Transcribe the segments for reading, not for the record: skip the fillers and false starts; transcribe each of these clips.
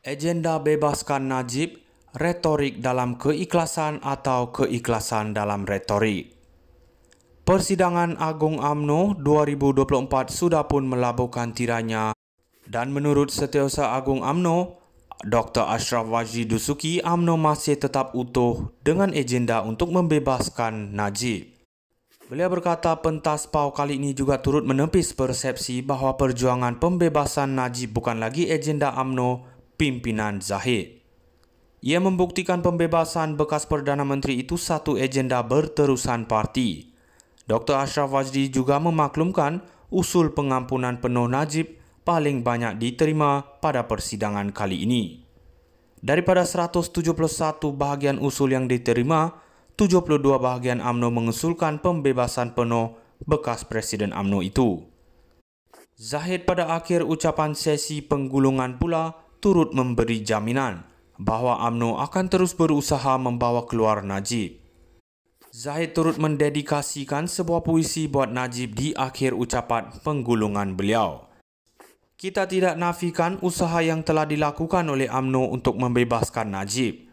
Agenda bebaskan Najib, retorik dalam keikhlasan atau keikhlasan dalam retorik. Persidangan Agung UMNO 2024 sudah pun melabuhkan tiranya dan menurut Setiausaha Agung UMNO, Dr. Ashraf Wajdi Dusuki, UMNO masih tetap utuh dengan agenda untuk membebaskan Najib. Beliau berkata pentas PAU kali ini juga turut menepis persepsi bahawa perjuangan pembebasan Najib bukan lagi agenda UMNO pimpinan Zahid. Ia membuktikan pembebasan bekas Perdana Menteri itu satu agenda berterusan parti. Dr. Ashraf Wajdi juga memaklumkan usul pengampunan penuh Najib paling banyak diterima pada persidangan kali ini. Daripada 171 bahagian usul yang diterima, 72 bahagian UMNO mengusulkan pembebasan penuh bekas Presiden UMNO itu. Zahid pada akhir ucapan sesi penggulungan pula turut memberi jaminan bahawa UMNO akan terus berusaha membawa keluar Najib. Zahid turut mendedikasikan sebuah puisi buat Najib di akhir ucapan penggulungan beliau. Kita tidak nafikan usaha yang telah dilakukan oleh UMNO untuk membebaskan Najib.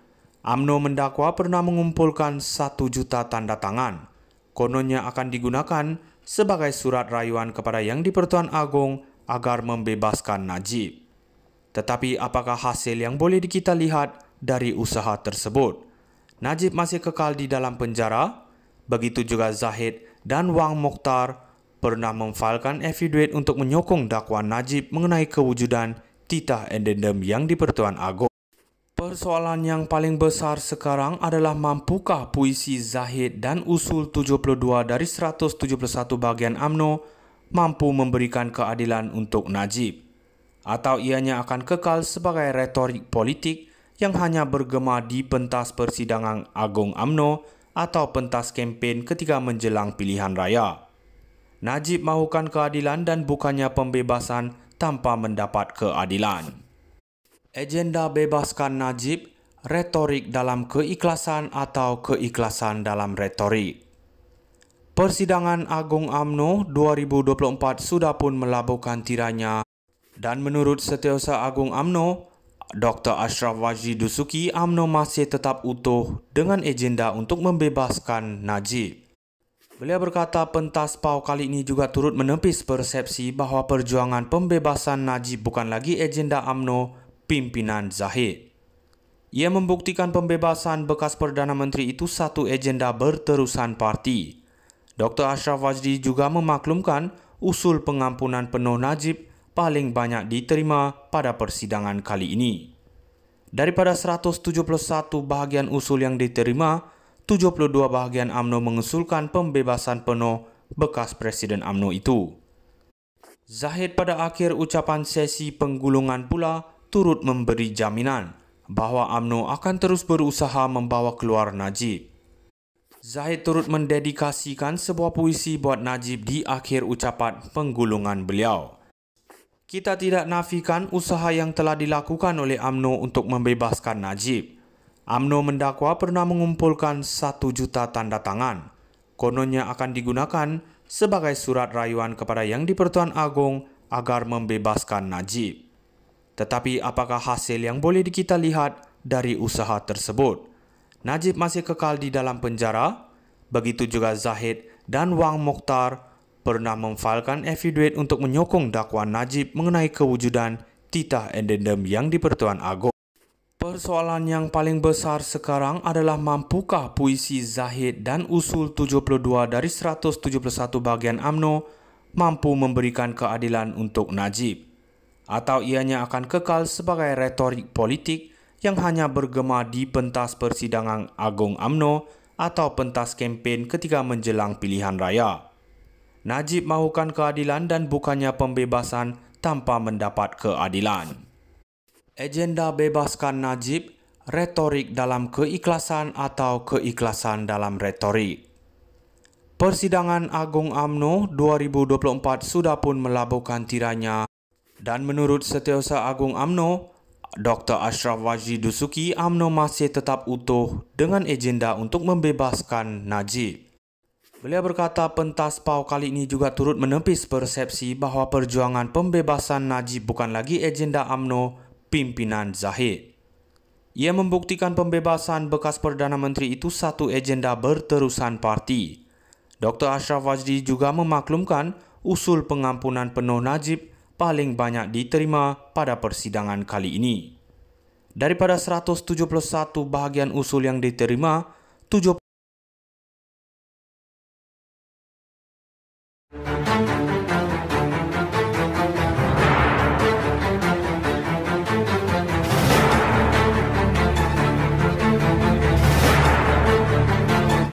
UMNO mendakwa pernah mengumpulkan 1 juta tanda tangan. Kononnya akan digunakan sebagai surat rayuan kepada Yang di-Pertuan Agong agar membebaskan Najib. Tetapi apakah hasil yang boleh kita lihat dari usaha tersebut? Najib masih kekal di dalam penjara. Begitu juga Zahid dan Wang Mokhtar pernah memfailkan affidavit untuk menyokong dakwaan Najib mengenai kewujudan titah addendum Yang di-Pertuan Agong. Persoalan yang paling besar sekarang adalah mampukah puisi Zahid dan usul 72 dari 171 bahagian UMNO mampu memberikan keadilan untuk Najib? Atau ianya akan kekal sebagai retorik politik yang hanya bergema di pentas persidangan Agung UMNO atau pentas kempen ketika menjelang pilihan raya? Najib mahukan keadilan dan bukannya pembebasan tanpa mendapat keadilan. Agenda bebaskan Najib, retorik dalam keikhlasan atau keikhlasan dalam retorik. Persidangan Agung UMNO 2024 sudah pun melabuhkan tiranya dan menurut Setiausaha Agung UMNO, Dr. Ashraf Wajdi Dusuki, UMNO masih tetap utuh dengan agenda untuk membebaskan Najib. Beliau berkata pentas PAU kali ini juga turut menepis persepsi bahawa perjuangan pembebasan Najib bukan lagi agenda UMNO pimpinan Zahid. Ia membuktikan pembebasan bekas Perdana Menteri itu satu agenda berterusan parti. Dr. Ashraf Wajdi juga memaklumkan usul pengampunan penuh Najib paling banyak diterima pada persidangan kali ini. Daripada 171 bahagian usul yang diterima, 72 bahagian UMNO mengusulkan pembebasan penuh bekas Presiden UMNO itu. Zahid pada akhir ucapan sesi penggulungan pula turut memberi jaminan bahawa UMNO akan terus berusaha membawa keluar Najib. Zahid turut mendedikasikan sebuah puisi buat Najib di akhir ucapan penggulungan beliau. Kita tidak nafikan usaha yang telah dilakukan oleh UMNO untuk membebaskan Najib. UMNO mendakwa pernah mengumpulkan 1 juta tanda tangan. Kononnya akan digunakan sebagai surat rayuan kepada Yang di-Pertuan Agong agar membebaskan Najib. Tetapi apakah hasil yang boleh kita lihat dari usaha tersebut? Najib masih kekal di dalam penjara. Begitu juga Zahid dan Wang Mokhtar pernah memfailkan affidavit untuk menyokong dakwaan Najib mengenai kewujudan titah addendum Yang di-Pertuan Agong. Persoalan yang paling besar sekarang adalah mampukah puisi Zahid dan usul 72 dari 171 bahagian UMNO mampu memberikan keadilan untuk Najib? Atau ianya akan kekal sebagai retorik politik yang hanya bergema di pentas persidangan Agung UMNO atau pentas kempen ketika menjelang pilihan raya? Najib mahukan keadilan dan bukannya pembebasan tanpa mendapat keadilan. Agenda bebaskan Najib, retorik dalam keikhlasan atau keikhlasan dalam retorik. Persidangan Agung UMNO 2024 sudah pun melabuhkan tiranya dan menurut Setiausaha Agung UMNO, Dr. Ashraf Wajdi Dusuki, UMNO masih tetap utuh dengan agenda untuk membebaskan Najib. Beliau berkata pentas PAU kali ini juga turut menepis persepsi bahawa perjuangan pembebasan Najib bukan lagi agenda UMNO pimpinan Zahid. Ia membuktikan pembebasan bekas Perdana Menteri itu satu agenda berterusan parti. Dr. Ashraf Wajdi juga memaklumkan usul pengampunan penuh Najib paling banyak diterima pada persidangan kali ini. Daripada 171 bahagian usul yang diterima, 70